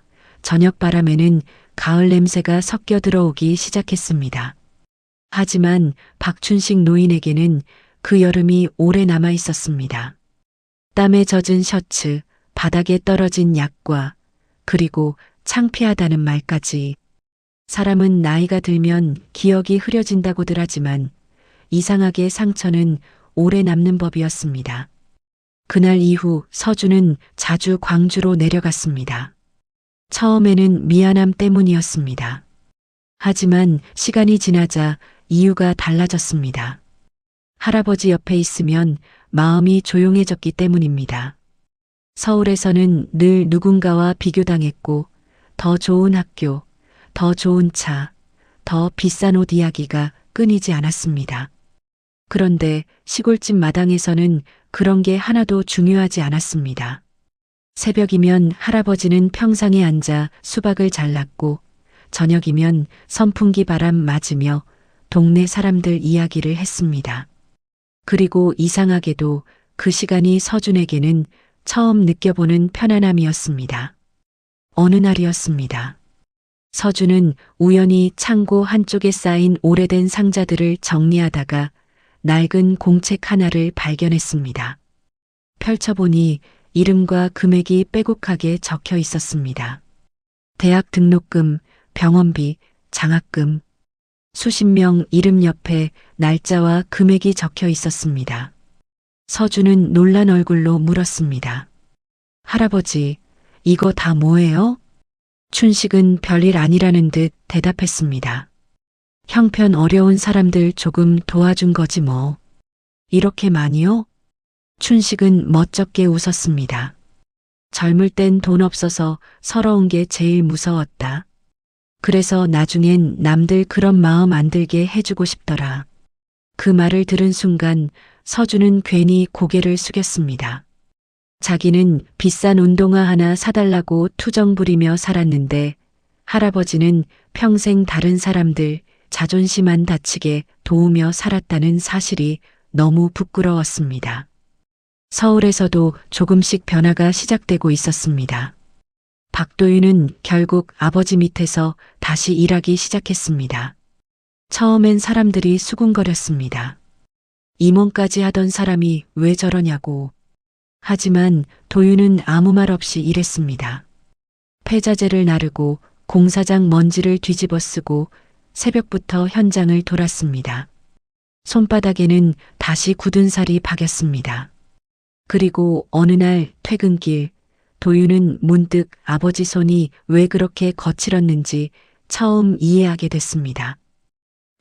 저녁 바람에는 가을 냄새가 섞여 들어오기 시작했습니다. 하지만 박춘식 노인에게는 그 여름이 오래 남아 있었습니다. 땀에 젖은 셔츠, 바닥에 떨어진 약과 그리고 창피하다는 말까지. 사람은 나이가 들면 기억이 흐려진다고들 하지만 이상하게 상처는 오래 남는 법이었습니다. 그날 이후 서준은 자주 광주로 내려갔습니다. 처음에는 미안함 때문이었습니다. 하지만 시간이 지나자 이유가 달라졌습니다. 할아버지 옆에 있으면 마음이 조용해졌기 때문입니다. 서울에서는 늘 누군가와 비교당했고 더 좋은 학교, 더 좋은 차, 더 비싼 옷 이야기가 끊이지 않았습니다. 그런데 시골집 마당에서는 그런 게 하나도 중요하지 않았습니다. 새벽이면 할아버지는 평상에 앉아 수박을 잘랐고 저녁이면 선풍기 바람 맞으며 동네 사람들 이야기를 했습니다. 그리고 이상하게도 그 시간이 서준에게는 처음 느껴보는 편안함이었습니다. 어느 날이었습니다. 서준은 우연히 창고 한쪽에 쌓인 오래된 상자들을 정리하다가 낡은 공책 하나를 발견했습니다. 펼쳐보니 이름과 금액이 빼곡하게 적혀 있었습니다. 대학 등록금, 병원비, 장학금, 수십 명 이름 옆에 날짜와 금액이 적혀 있었습니다. 서준은 놀란 얼굴로 물었습니다. 할아버지, 이거 다 뭐예요? 춘식은 별일 아니라는 듯 대답했습니다. 형편 어려운 사람들 조금 도와준 거지 뭐. 이렇게 많이요? 춘식은 멋쩍게 웃었습니다. 젊을 땐 돈 없어서 서러운 게 제일 무서웠다. 그래서 나중엔 남들 그런 마음 안 들게 해주고 싶더라. 그 말을 들은 순간 서준은 괜히 고개를 숙였습니다. 자기는 비싼 운동화 하나 사달라고 투정 부리며 살았는데 할아버지는 평생 다른 사람들 자존심 안 다치게 도우며 살았다는 사실이 너무 부끄러웠습니다. 서울에서도 조금씩 변화가 시작되고 있었습니다. 박도윤은 결국 아버지 밑에서 다시 일하기 시작했습니다. 처음엔 사람들이 수군거렸습니다. 임원까지 하던 사람이 왜 저러냐고. 하지만 도윤은 아무 말 없이 일했습니다. 폐자재를 나르고 공사장 먼지를 뒤집어 쓰고 새벽부터 현장을 돌았습니다. 손바닥에는 다시 굳은 살이 박였습니다. 그리고 어느 날 퇴근길 도윤은 문득 아버지 손이 왜 그렇게 거칠었는지 처음 이해하게 됐습니다.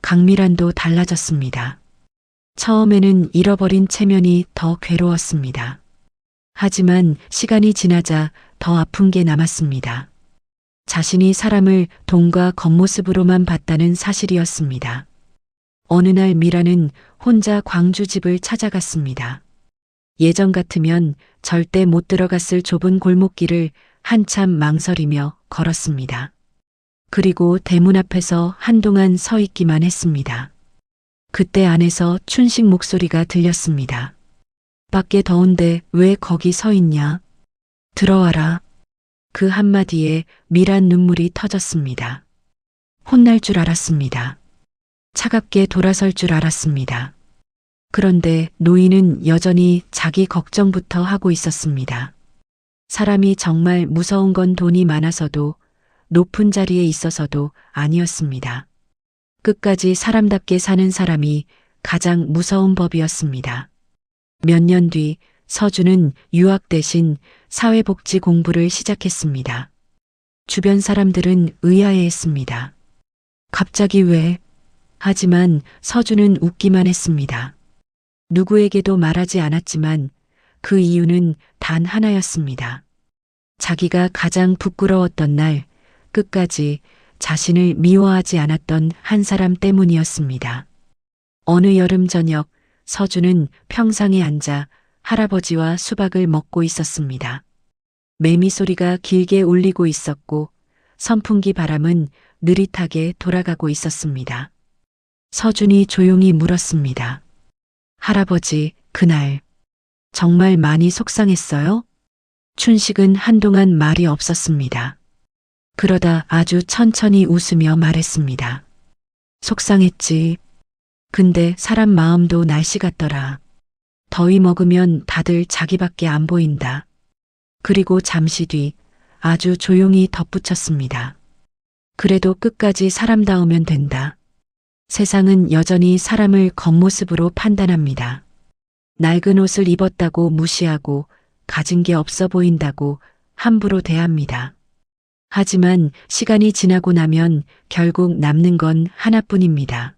강미란도 달라졌습니다. 처음에는 잃어버린 체면이 더 괴로웠습니다. 하지만 시간이 지나자 더 아픈 게 남았습니다. 자신이 사람을 돈과 겉모습으로만 봤다는 사실이었습니다. 어느 날 미라는 혼자 광주 집을 찾아갔습니다. 예전 같으면 절대 못 들어갔을 좁은 골목길을 한참 망설이며 걸었습니다. 그리고 대문 앞에서 한동안 서 있기만 했습니다. 그때 안에서 춘식 목소리가 들렸습니다. 밖에 더운데 왜 거기 서 있냐? 들어와라. 그 한마디에 미란 눈물이 터졌습니다. 혼날 줄 알았습니다. 차갑게 돌아설 줄 알았습니다. 그런데 노인은 여전히 자기 걱정부터 하고 있었습니다. 사람이 정말 무서운 건 돈이 많아서도 높은 자리에 있어서도 아니었습니다. 끝까지 사람답게 사는 사람이 가장 무서운 법이었습니다. 몇 년 뒤 서준은 유학 대신 사회복지 공부를 시작했습니다. 주변 사람들은 의아해했습니다. 갑자기 왜? 하지만 서준은 웃기만 했습니다. 누구에게도 말하지 않았지만 그 이유는 단 하나였습니다. 자기가 가장 부끄러웠던 날 끝까지 자신을 미워하지 않았던 한 사람 때문이었습니다. 어느 여름 저녁 서준은 평상에 앉아 할아버지와 수박을 먹고 있었습니다. 매미 소리가 길게 울리고 있었고 선풍기 바람은 느릿하게 돌아가고 있었습니다. 서준이 조용히 물었습니다. 할아버지, 그날 정말 많이 속상했어요? 춘식은 한동안 말이 없었습니다. 그러다 아주 천천히 웃으며 말했습니다. 속상했지. 근데 사람 마음도 날씨 같더라. 더위 먹으면 다들 자기밖에 안 보인다. 그리고 잠시 뒤 아주 조용히 덧붙였습니다. 그래도 끝까지 사람다우면 된다. 세상은 여전히 사람을 겉모습으로 판단합니다. 낡은 옷을 입었다고 무시하고 가진 게 없어 보인다고 함부로 대합니다. 하지만 시간이 지나고 나면 결국 남는 건 하나뿐입니다.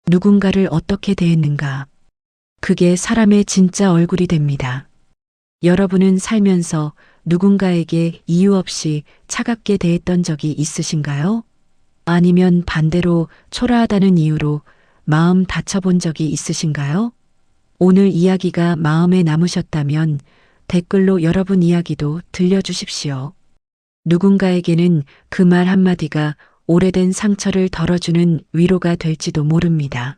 누군가를 어떻게 대했는가? 그게 사람의 진짜 얼굴이 됩니다. 여러분은 살면서 누군가에게 이유 없이 차갑게 대했던 적이 있으신가요? 아니면 반대로 초라하다는 이유로 마음 다쳐본 적이 있으신가요? 오늘 이야기가 마음에 남으셨다면 댓글로 여러분 이야기도 들려주십시오. 누군가에게는 그 말 한마디가 오래된 상처를 덜어주는 위로가 될지도 모릅니다.